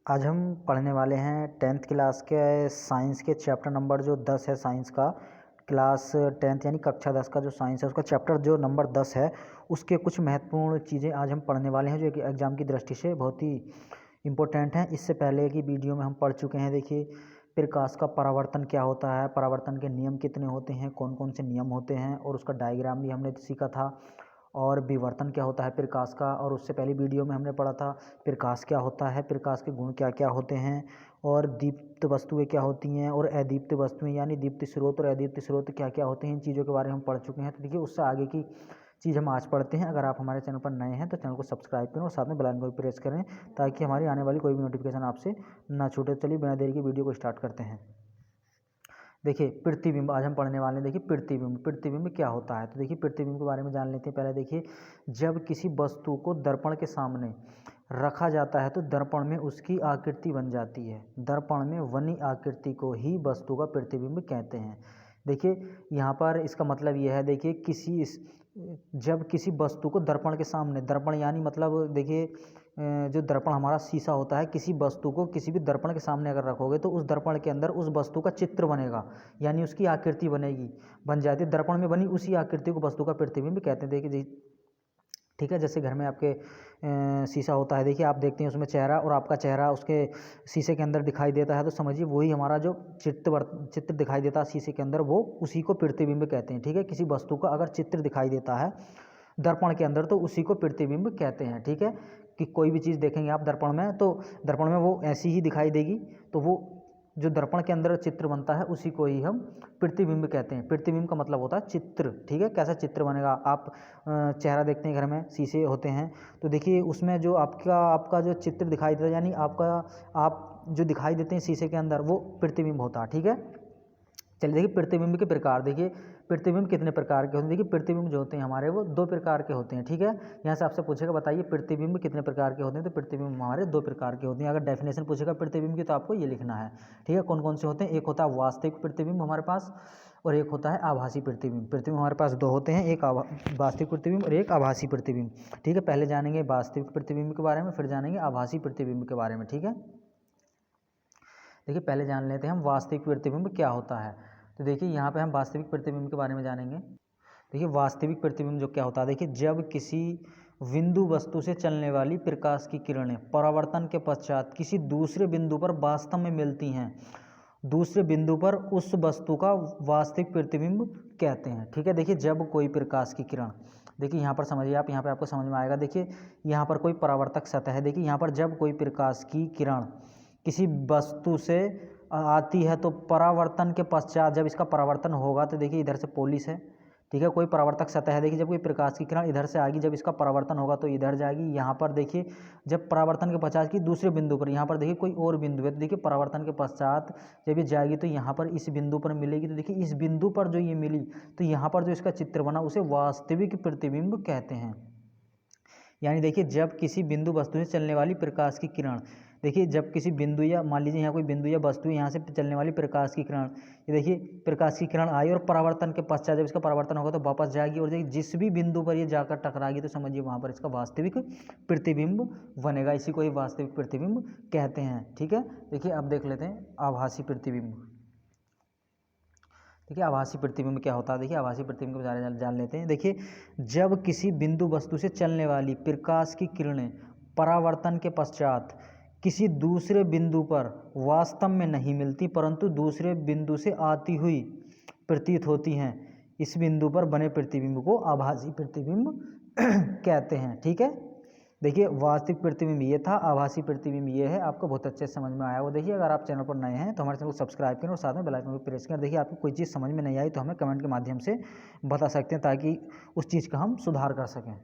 आज हम पढ़ने वाले हैं 10th क्लास के साइंस के चैप्टर नंबर जो 10 है साइंस का। क्लास 10th यानी कक्षा 10 का जो साइंस है उसका चैप्टर जो नंबर 10 है उसके कुछ महत्वपूर्ण चीज़ें आज हम पढ़ने वाले हैं जो कि एग्ज़ाम की दृष्टि से बहुत ही इम्पोर्टेंट हैं। इससे पहले की वीडियो में हम पढ़ चुके हैं। देखिए, प्रकाश का परावर्तन क्या होता है, परावर्तन के नियम कितने होते हैं, कौन कौन से नियम होते हैं, और उसका डायग्राम भी हमने सीखा था। और विवर्तन क्या होता है प्रकाश का, और उससे पहली वीडियो में हमने पढ़ा था प्रकाश क्या होता है, प्रकाश के गुण क्या क्या होते हैं, और दीप्त वस्तुएं क्या होती हैं, और अदीप्त वस्तुएं यानी दीप्त स्रोत और अदीप्त स्रोत क्या क्या होते हैं। इन चीज़ों के बारे में हम पढ़ चुके हैं। तो देखिए, उससे आगे की चीज़ हम आज पढ़ते हैं। अगर आप हमारे चैनल पर नए हैं तो चैनल को सब्सक्राइब करें और साथ में बेल आइकन को भी प्रेस करें ताकि हमारी आने वाली कोई भी नोटिफिकेशन आपसे ना छूटे। चलिए बिना देरी की वीडियो को स्टार्ट करते हैं। देखिए, प्रतिबिंब आज हम पढ़ने वाले हैं। देखिए, प्रतिबिंब क्या होता है। तो देखिए, प्रतिबिंब के बारे में जान लेते हैं। पहले देखिए, जब किसी वस्तु को दर्पण के सामने रखा जाता है तो दर्पण में उसकी आकृति बन जाती है। दर्पण में बनी आकृति को ही वस्तु का प्रतिबिंब कहते हैं। देखिए, यहाँ पर इसका मतलब यह है, देखिए जब किसी वस्तु को दर्पण के सामने, दर्पण यानी मतलब देखिए जो दर्पण हमारा शीशा होता है, किसी वस्तु को किसी भी दर्पण के सामने अगर रखोगे तो उस दर्पण के अंदर उस वस्तु का चित्र बनेगा, यानी उसकी आकृति बन जाती है। दर्पण में बनी उसी आकृति को वस्तु का प्रतिबिंब कहते हैं। देखिए, ठीक है, जैसे घर में आपके शीशा होता है, देखिए आप देखते हैं उसमें चेहरा, और आपका चेहरा उसके शीशे के अंदर दिखाई देता है, तो समझिए वही हमारा जो चित्र दिखाई देता है शीशे के अंदर, वो उसी को प्रतिबिंब कहते हैं। ठीक है, किसी वस्तु का अगर चित्र दिखाई देता है दर्पण के अंदर तो उसी को प्रतिबिंब कहते हैं। ठीक है, कि कोई भी चीज़ देखेंगे आप दर्पण में तो दर्पण में वो ऐसी ही दिखाई देगी, तो वो जो दर्पण के अंदर चित्र बनता है उसी को ही हम प्रतिबिंब कहते हैं। प्रतिबिंब का मतलब होता है चित्र। ठीक है, कैसा चित्र बनेगा। आप चेहरा देखते हैं घर में, शीशे होते हैं, तो देखिए उसमें जो आपका जो चित्र दिखाई देता है, यानी आप जो दिखाई देते हैं शीशे के अंदर, वो प्रतिबिंब होता है। ठीक है, चलिए देखिए प्रतिबिंब के प्रकार। देखिए, प्रतिबिंब कितने प्रकार के होते हैं। देखिए, प्रतिबिंब जो होते हैं हमारे वो दो प्रकार के होते हैं। ठीक है, यहाँ से आपसे पूछेगा बताइए प्रतिबिंब कितने प्रकार के होते हैं, तो प्रतिबिंब हमारे दो प्रकार के होते हैं। अगर डेफिनेशन पूछेगा प्रतिबिंब की तो आपको ये लिखना है। ठीक है, कौन कौन से होते हैं। एक होता है वास्तविक प्रतिबिंब हमारे पास, और एक होता है आभासी प्रतिबिंब। प्रतिबिंब हमारे पास दो होते हैं, एक वास्तविक प्रतिबिंब और एक आभासी प्रतिबिंब। ठीक है, पहले जानेंगे वास्तविक प्रतिबिंब के बारे में, फिर जानेंगे आभासी प्रतिबिंब के बारे में। ठीक है, देखिए पहले जान लेते हैं हम वास्तविक प्रतिबिंब क्या होता है। तो देखिए, यहाँ पे हम वास्तविक प्रतिबिंब के बारे में जानेंगे। देखिए, वास्तविक प्रतिबिंब जो क्या होता है, देखिए जब किसी बिंदु वस्तु से चलने वाली प्रकाश की किरणें परावर्तन के पश्चात किसी दूसरे बिंदु पर वास्तव में मिलती हैं, दूसरे बिंदु पर उस वस्तु का वास्तविक प्रतिबिंब कहते हैं। ठीक है, देखिए जब कोई प्रकाश की किरण, देखिए यहाँ पर समझिए आप, यहाँ पर आपको समझ में आएगा। देखिए यहाँ पर कोई परावर्तक सतह है। देखिए यहाँ पर जब कोई प्रकाश की किरण किसी वस्तु से आती है तो परावर्तन के पश्चात जब इसका परावर्तन होगा, तो देखिए इधर से पोलिस है। ठीक है, कोई परावर्तक सतह है। देखिए जब कोई प्रकाश की किरण इधर से आएगी, जब इसका परावर्तन होगा तो इधर जाएगी। यहाँ पर देखिए जब परावर्तन के पश्चात की दूसरे बिंदु पर, यहाँ पर देखिए कोई और बिंदु है, तो देखिए परावर्तन के पश्चात जब ये जाएगी तो यहाँ पर इस बिंदु पर मिलेगी। तो देखिए इस बिंदु पर जो ये मिली, तो यहाँ पर जो इसका चित्र बना उसे वास्तविक प्रतिबिंब कहते हैं। यानी देखिए जब किसी बिंदु वस्तु से चलने वाली प्रकाश की किरण, देखिए जब किसी बिंदु या मान लीजिए यहाँ कोई बिंदु या वस्तु है, यहाँ से चलने वाली प्रकाश की किरण, ये देखिए प्रकाश की किरण आई और परावर्तन के पश्चात जब इसका परावर्तन होगा तो वापस जाएगी, और देखिए जिस भी बिंदु पर ये जाकर टकराएगी तो समझिए वहाँ पर इसका वास्तविक प्रतिबिंब बनेगा। इसी को ही वास्तविक प्रतिबिंब कहते हैं। ठीक है, देखिए अब देख लेते हैं आभासी प्रतिबिंब। देखिए आभासी प्रतिबिंब क्या होता है। देखिए आभासी प्रतिबिंब के बारे में जान लेते हैं। देखिए, जब किसी बिंदु वस्तु से चलने वाली प्रकाश की किरणें परावर्तन के पश्चात किसी दूसरे बिंदु पर वास्तव में नहीं मिलती परंतु दूसरे बिंदु से आती हुई प्रतीत होती हैं, इस बिंदु पर बने प्रतिबिंब को आभासी प्रतिबिंब कहते हैं। ठीक है, देखिए वास्तविक प्रतिबिंब ये था, आभासी प्रतिबिंब ये है। आपको बहुत अच्छे से समझ में आया वो। देखिए अगर आप चैनल पर नए हैं तो हमारे चैनल को सब्सक्राइब करें और साथ में बेल आइकन को प्रेस करें। देखिए आपको कोई चीज़ समझ में नहीं आई तो हमें कमेंट के माध्यम से बता सकते हैं ताकि उस चीज़ का हम सुधार कर सकें।